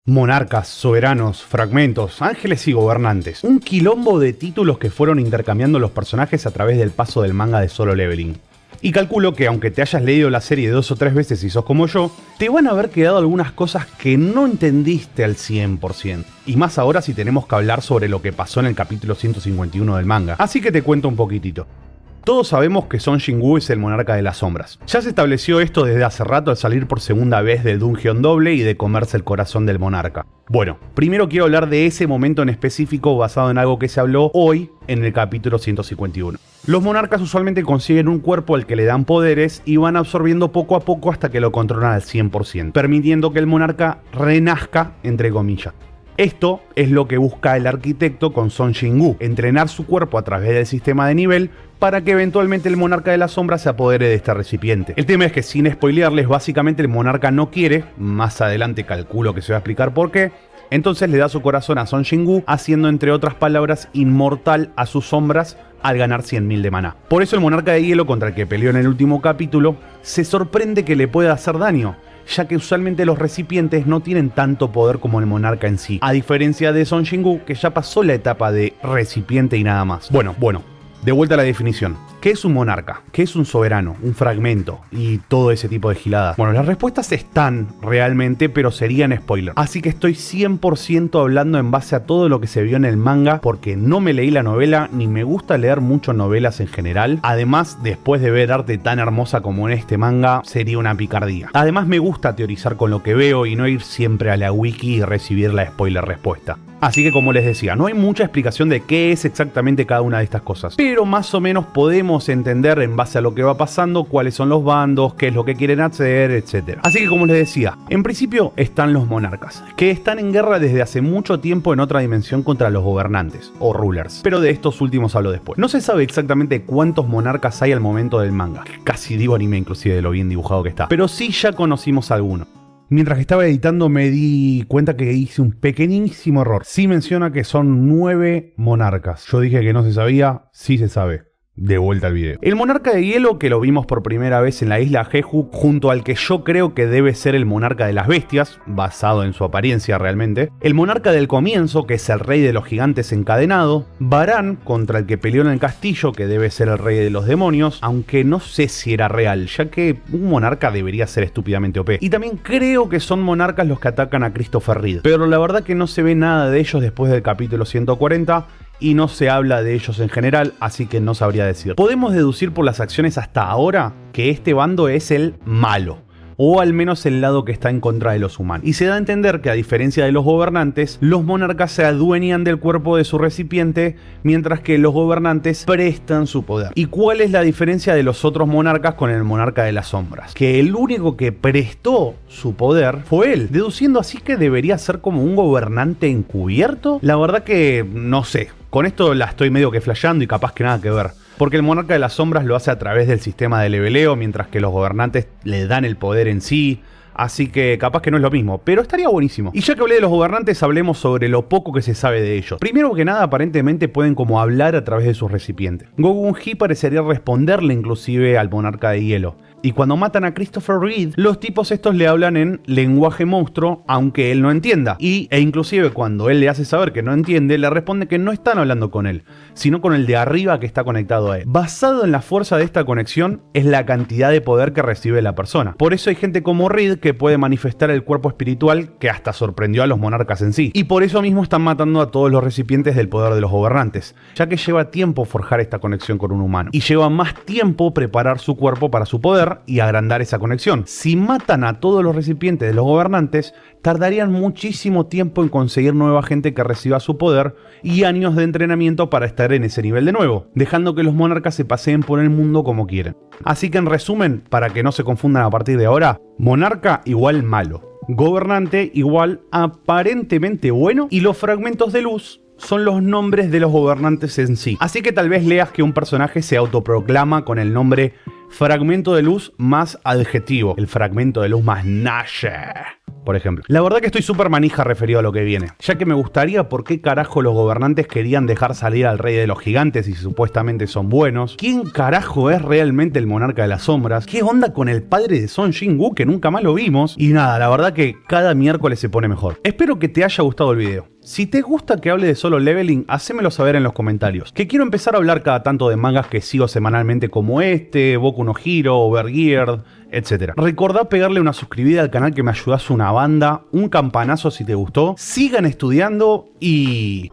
Monarcas, soberanos, fragmentos, ángeles y gobernantes. Un quilombo de títulos que fueron intercambiando los personajes a través del paso del manga de Solo Leveling. Y calculo que aunque te hayas leído la serie 2 o 3 veces y sos como yo, te van a haber quedado algunas cosas que no entendiste al 100%. Y más ahora si tenemos que hablar sobre lo que pasó en el capítulo 151 del manga. Así que te cuento un poquitito. Todos sabemos que Son Jinwoo es el monarca de las sombras. Ya se estableció esto desde hace rato al salir por segunda vez del Dungeon Doble y de comerse el corazón del monarca. Bueno, primero quiero hablar de ese momento en específico basado en algo que se habló hoy en el capítulo 151. Los monarcas usualmente consiguen un cuerpo al que le dan poderes y van absorbiendo poco a poco hasta que lo controlan al 100%, permitiendo que el monarca renazca, entre comillas. Esto es lo que busca el arquitecto con Son Jinwoo, entrenar su cuerpo a través del sistema de nivel para que eventualmente el monarca de las sombras se apodere de este recipiente. El tema es que, sin spoilearles, básicamente el monarca no quiere, más adelante calculo que se va a explicar por qué, entonces le da su corazón a Son Jinwoo, haciendo entre otras palabras inmortal a sus sombras al ganar 100.000 de maná. Por eso el monarca de hielo contra el que peleó en el último capítulo se sorprende que le pueda hacer daño, ya que usualmente los recipientes no tienen tanto poder como el monarca en sí, a diferencia de Son Jinwoo, que ya pasó la etapa de recipiente y nada más. Bueno, de vuelta a la definición. ¿Qué es un monarca? ¿Qué es un soberano? ¿Un fragmento? Y todo ese tipo de giladas. Bueno, las respuestas están realmente, pero serían spoilers. Así que estoy 100% hablando en base a todo lo que se vio en el manga, porque no me leí la novela, ni me gusta leer mucho novelas en general. Además, después de ver arte tan hermosa como en este manga, sería una picardía. Además, me gusta teorizar con lo que veo y no ir siempre a la wiki y recibir la spoiler respuesta. Así que, como les decía, no hay mucha explicación de qué es exactamente cada una de estas cosas, pero más o menos podemos entender en base a lo que va pasando cuáles son los bandos, qué es lo que quieren hacer, etc. Así que, como les decía, en principio están los monarcas, que están en guerra desde hace mucho tiempo en otra dimensión contra los gobernantes, o rulers, pero de estos últimos hablo después. No se sabe exactamente cuántos monarcas hay al momento del manga, casi digo anime inclusive de lo bien dibujado que está, pero sí ya conocimos alguno. Mientras que estaba editando me di cuenta que hice un pequeñísimo error. Sí menciona que son 9 monarcas. Yo dije que no se sabía, sí se sabe. De vuelta al video. El monarca de hielo, que lo vimos por primera vez en la isla Jeju, junto al que yo creo que debe ser el monarca de las bestias, basado en su apariencia realmente. El monarca del comienzo, que es el rey de los gigantes encadenado. Varán, contra el que peleó en el castillo, que debe ser el rey de los demonios, aunque no sé si era real, ya que un monarca debería ser estúpidamente OP. Y también creo que son monarcas los que atacan a Christopher Reed, pero la verdad que no se ve nada de ellos después del capítulo 140, y no se habla de ellos en general, así que no sabría decir. Podemos deducir por las acciones hasta ahora que este bando es el malo, o al menos el lado que está en contra de los humanos. Y se da a entender que, a diferencia de los gobernantes, los monarcas se adueñan del cuerpo de su recipiente, mientras que los gobernantes prestan su poder. ¿Y cuál es la diferencia de los otros monarcas con el monarca de las sombras? Que el único que prestó su poder fue él, deduciendo así que debería ser como un gobernante encubierto. La verdad que no sé. Con esto la estoy medio que flasheando y capaz que nada que ver. Porque el monarca de las sombras lo hace a través del sistema de leveleo, mientras que los gobernantes le dan el poder en sí. Así que capaz que no es lo mismo, pero estaría buenísimo. Y ya que hablé de los gobernantes, hablemos sobre lo poco que se sabe de ellos. Primero que nada, aparentemente pueden como hablar a través de sus recipientes. Go-Gun-Hee parecería responderle inclusive al monarca de hielo. Y cuando matan a Christopher Reed, los tipos estos le hablan en lenguaje monstruo, aunque él no entienda. E inclusive cuando él le hace saber que no entiende, le responde que no están hablando con él, sino con el de arriba que está conectado a él. Basado en la fuerza de esta conexión, es la cantidad de poder que recibe la persona. Por eso hay gente como Reed que puede manifestar el cuerpo espiritual que hasta sorprendió a los monarcas en sí. Y por eso mismo están matando a todos los recipientes del poder de los gobernantes, ya que lleva tiempo forjar esta conexión con un humano. Y lleva más tiempo preparar su cuerpo para su poder y agrandar esa conexión. Si matan a todos los recipientes de los gobernantes, tardarían muchísimo tiempo en conseguir nueva gente que reciba su poder y años de entrenamiento para estar en ese nivel de nuevo, dejando que los monarcas se paseen por el mundo como quieren. Así que en resumen, para que no se confundan a partir de ahora, monarca igual malo, gobernante igual aparentemente bueno, y los fragmentos de luz son los nombres de los gobernantes en sí. Así que tal vez leas que un personaje se autoproclama con el nombre fragmento de luz más adjetivo, el fragmento de luz más Nashe, por ejemplo. La verdad que estoy súper manija referido a lo que viene, ya que me gustaría por qué carajo los gobernantes querían dejar salir al rey de los gigantes si supuestamente son buenos. ¿Quién carajo es realmente el monarca de las sombras? ¿Qué onda con el padre de Son Jin-woo que nunca más lo vimos? Y nada, la verdad que cada miércoles se pone mejor. Espero que te haya gustado el video. Si te gusta que hable de Solo Leveling, hacémelo saber en los comentarios. Que quiero empezar a hablar cada tanto de mangas que sigo semanalmente como este, Boku no Hero, Overgeared, etc. Recordá pegarle una suscribida al canal que me ayudás una banda, un campanazo si te gustó. Sigan estudiando y...